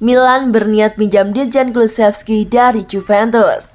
Milan berniat pinjam Dejan Kulusevski dari Juventus.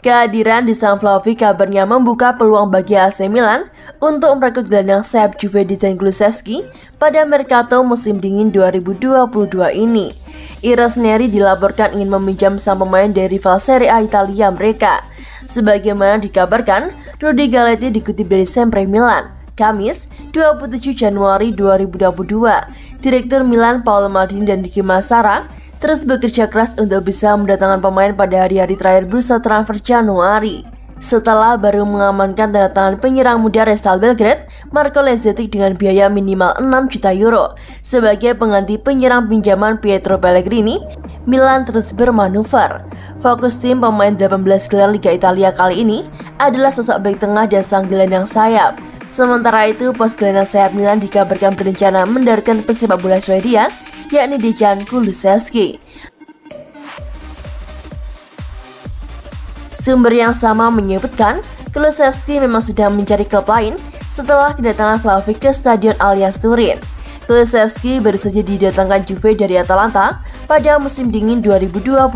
Kehadiran Dusan Vlahovic kabarnya membuka peluang bagi AC Milan untuk merekrut gelandang sayap Juve Dejan Kulusevski pada Mercato musim dingin 2022 ini. I Rossoneri dilaporkan ingin meminjam sang pemain dari rival Serie A Italia mereka. Sebagaimana dikabarkan, Rudy Galetti dikutip dari Sempre Milan, Kamis 27 Januari 2022. Direktur Milan Paolo Maldini dan Diki Massara terus bekerja keras untuk bisa mendatangkan pemain pada hari-hari terakhir bursa transfer Januari. Setelah baru mengamankan tanda tangan penyerang muda Real Belgrade, Marco Lazetic dengan biaya minimal 6 juta euro sebagai pengganti penyerang pinjaman Pietro Pellegrini, Milan terus bermanuver. Fokus tim pemain 18 gelar Liga Italia kali ini adalah sosok bek tengah dan sang gelandang sayap. Sementara itu, pos gelandang sayap Milan dikabarkan berencana mendaratkan pesepak bola Swedia, yakni Dejan Kulusevski. Sumber yang sama menyebutkan Kulusevski memang sedang mencari klub lain setelah kedatangan Vlahovic ke Stadion Allianz Turin. Kulusevski baru saja didatangkan Juve dari Atalanta pada musim dingin 2021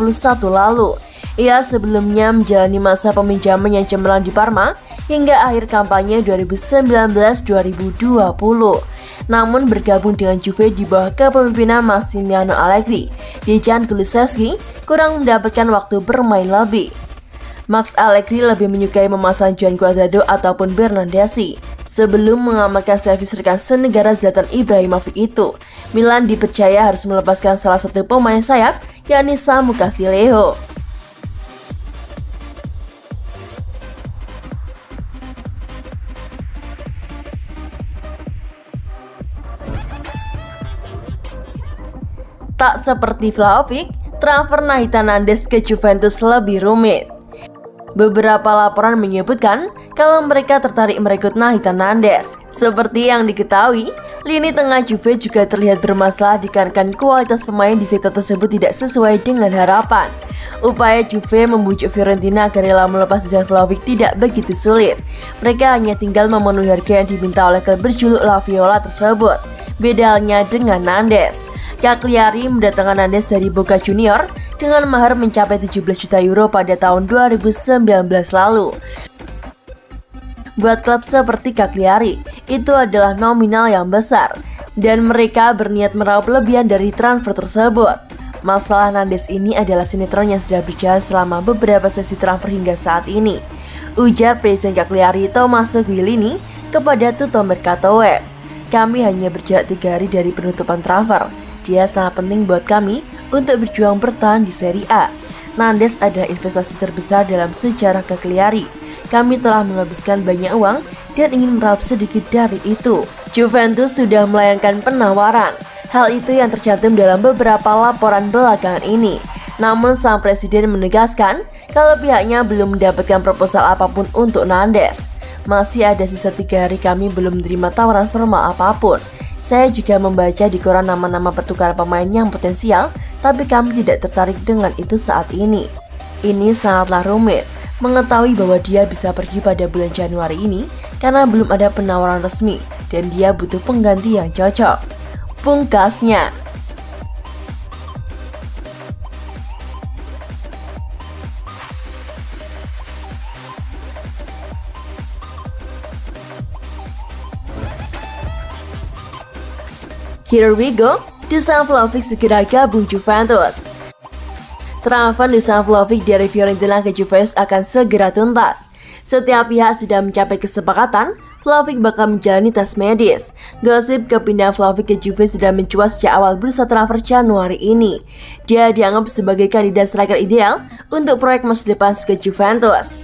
lalu. Ia sebelumnya menjalani masa peminjaman yang cemerlang di Parma hingga akhir kampanye 2019-2020. Namun bergabung dengan Juve di bawah kepemimpinan Massimiliano Allegri, Dejan Kulusevski kurang mendapatkan waktu bermain lebih. Max Allegri lebih menyukai memasang Juan Cuadrado ataupun Bernardeschi. Sebelum mengamankan servis rekan senegara Zlatan Ibrahimovic itu, Milan dipercaya harus melepaskan salah satu pemain sayap, yakni Samu Castillejo. Tak seperti Vlahovic, transfer Nathan Nandes ke Juventus lebih rumit. Beberapa laporan menyebutkan kalau mereka tertarik merekrut Nathan Nandes. Seperti yang diketahui, lini tengah Juve juga terlihat bermasalah dikarenakan kualitas pemain di sektor tersebut tidak sesuai dengan harapan. Upaya Juve membujuk Fiorentina agar rela melepas Dusan Vlahovic tidak begitu sulit. Mereka hanya tinggal memenuhi harga yang diminta oleh klub berjuluk La Viola tersebut. Beda halnya dengan Nandes. Cagliari mendatangkan Nandes dari Boca Junior dengan mahar mencapai 17 juta euro pada tahun 2019 lalu. Buat klub seperti Cagliari, itu adalah nominal yang besar, dan mereka berniat meraup lebihan dari transfer tersebut. Masalah Nandes ini adalah sinetron yang sudah berjalan selama beberapa sesi transfer hingga saat ini, ujar Presiden Cagliari Tommaso Guilini kepada Tutto Mercato Web. Kami hanya berjarak 3 hari dari penutupan transfer. Dia sangat penting buat kami untuk berjuang bertahan di Serie A. Nandes adalah investasi terbesar dalam sejarah Cagliari. Kami telah menghabiskan banyak uang dan ingin meraup sedikit dari itu. Juventus sudah melayangkan penawaran. Hal itu yang tercantum dalam beberapa laporan belakangan ini. Namun sang presiden menegaskan kalau pihaknya belum mendapatkan proposal apapun untuk Nandes. Masih ada sisa 3 hari kami belum menerima tawaran formal apapun. Saya juga membaca di koran nama-nama pertukaran pemain yang potensial, tapi kami tidak tertarik dengan itu saat ini. Ini sangatlah rumit, mengetahui bahwa dia bisa pergi pada bulan Januari ini karena belum ada penawaran resmi dan dia butuh pengganti yang cocok. Pungkasnya. Here we go, Dusan Vlahovic segera gabung Juventus. Transfer Dusan Vlahovic dari Fiorentina ke Juventus akan segera tuntas. Setiap pihak sudah mencapai kesepakatan, Vlahovic bakal menjalani tes medis. Gosip kepindahan Vlahovic ke Juve sudah mencuat sejak awal bursa transfer Januari ini. Dia dianggap sebagai kandidat striker ideal untuk proyek masa depan ke Juventus.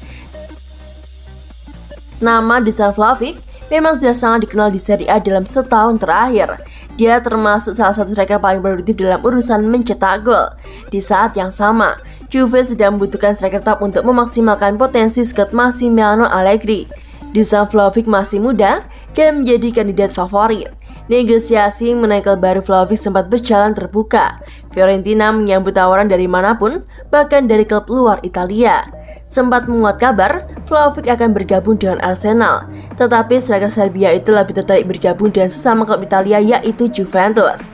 Nama Dusan Vlahovic memang sudah sangat dikenal di Serie A dalam setahun terakhir. Dia termasuk salah satu striker paling produktif dalam urusan mencetak gol. Di saat yang sama, Juve sedang membutuhkan striker top untuk memaksimalkan potensi skuad Massimiliano Allegri. Dusan Vlahovic masih muda dan menjadi kandidat favorit. Negosiasi mengenai klub baru Vlahovic sempat berjalan terbuka. Fiorentina menyambut tawaran dari manapun, bahkan dari klub luar Italia. Sempat menguat kabar Vlahovic akan bergabung dengan Arsenal, tetapi striker Serbia itu lebih tertarik bergabung dengan sesama klub Italia yaitu Juventus.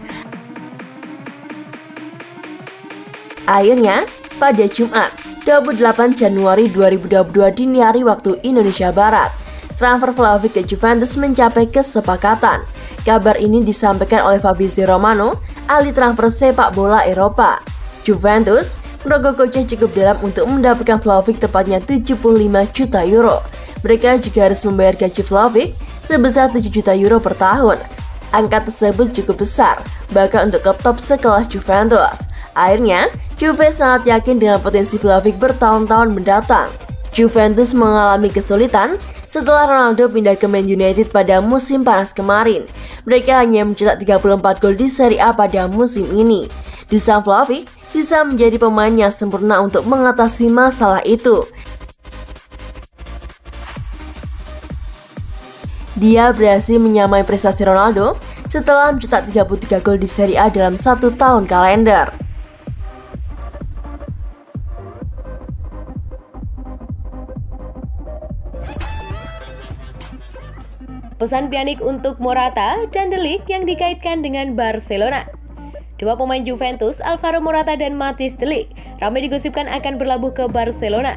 Akhirnya, pada Jumat, 28 Januari 2022 dini hari waktu Indonesia Barat, transfer Vlahovic ke Juventus mencapai kesepakatan. Kabar ini disampaikan oleh Fabrizio Romano, ahli transfer sepak bola Eropa. Juventus merogoh kocek cukup dalam untuk mendapatkan Vlahovic, tepatnya 75 juta euro. Mereka juga harus membayar gaji Vlahovic sebesar 7 juta euro per tahun. Angka tersebut cukup besar, bahkan untuk klub top sekelas Juventus. Akhirnya, Juve sangat yakin dengan potensi Vlahovic bertahun-tahun mendatang. Juventus mengalami kesulitan setelah Ronaldo pindah ke Man United pada musim panas kemarin. Mereka hanya mencetak 34 gol di Serie A pada musim ini. Dusan Vlahovic bisa menjadi pemain yang sempurna untuk mengatasi masalah itu. Dia berhasil menyamai prestasi Ronaldo setelah mencetak 33 gol di Serie A dalam 1 tahun kalender. Pesan Pjanic untuk Morata dan De Ligt yang dikaitkan dengan Barcelona. Dua pemain Juventus, Alvaro Morata dan Matthijs De Ligt, ramai digosipkan akan berlabuh ke Barcelona.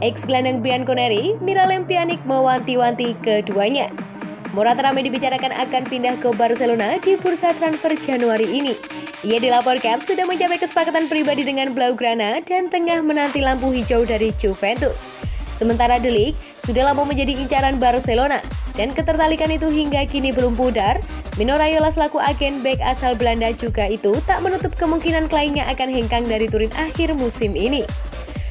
Ex-gelandang Bianconeri, Miralem Pjanic mewanti-wanti keduanya. Morata ramai dibicarakan akan pindah ke Barcelona di bursa transfer Januari ini. Ia dilaporkan sudah mencapai kesepakatan pribadi dengan Blaugrana dan tengah menanti lampu hijau dari Juventus. Sementara De Ligt sudah lama menjadi incaran Barcelona dan ketertarikan itu hingga kini belum pudar. Mino Raiola selaku agen bek asal Belanda juga itu tak menutup kemungkinan kliennya akan hengkang dari Turin akhir musim ini.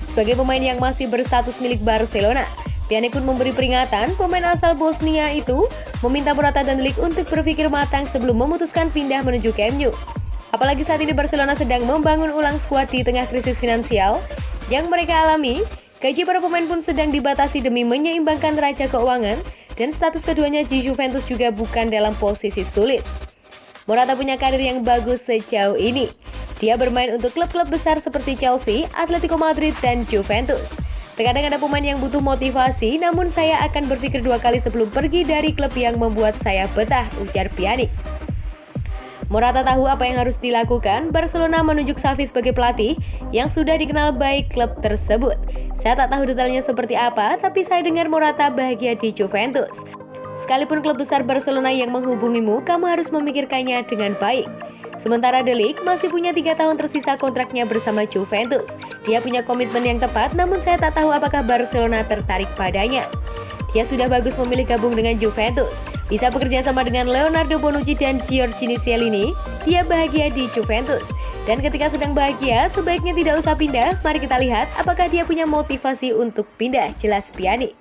Sebagai pemain yang masih berstatus milik Barcelona, Pjanic pun memberi peringatan pemain asal Bosnia itu meminta Morata dan De Ligt untuk berpikir matang sebelum memutuskan pindah menuju Camp Nou. Apalagi saat ini Barcelona sedang membangun ulang skuad di tengah krisis finansial yang mereka alami. Gaji para pemain pun sedang dibatasi demi menyeimbangkan neraca keuangan dan status keduanya di Juventus juga bukan dalam posisi sulit. Morata punya karir yang bagus sejauh ini. Dia bermain untuk klub-klub besar seperti Chelsea, Atletico Madrid, dan Juventus. Terkadang ada pemain yang butuh motivasi, namun saya akan berpikir 2 kali sebelum pergi dari klub yang membuat saya betah, ujar Pjanic. Morata tahu apa yang harus dilakukan. Barcelona menunjuk Xavi sebagai pelatih yang sudah dikenal baik klub tersebut. Saya tak tahu detailnya seperti apa, tapi saya dengar Morata bahagia di Juventus. Sekalipun klub besar Barcelona yang menghubungimu, kamu harus memikirkannya dengan baik. Sementara De Ligt masih punya 3 tahun tersisa kontraknya bersama Juventus. Dia punya komitmen yang tepat, namun saya tak tahu apakah Barcelona tertarik padanya. Dia sudah bagus memilih gabung dengan Juventus. Bisa bekerja sama dengan Leonardo Bonucci dan Giorgini Chiellini. Dia bahagia di Juventus. Dan ketika sedang bahagia, sebaiknya tidak usah pindah. Mari kita lihat apakah dia punya motivasi untuk pindah, jelas Pjanic.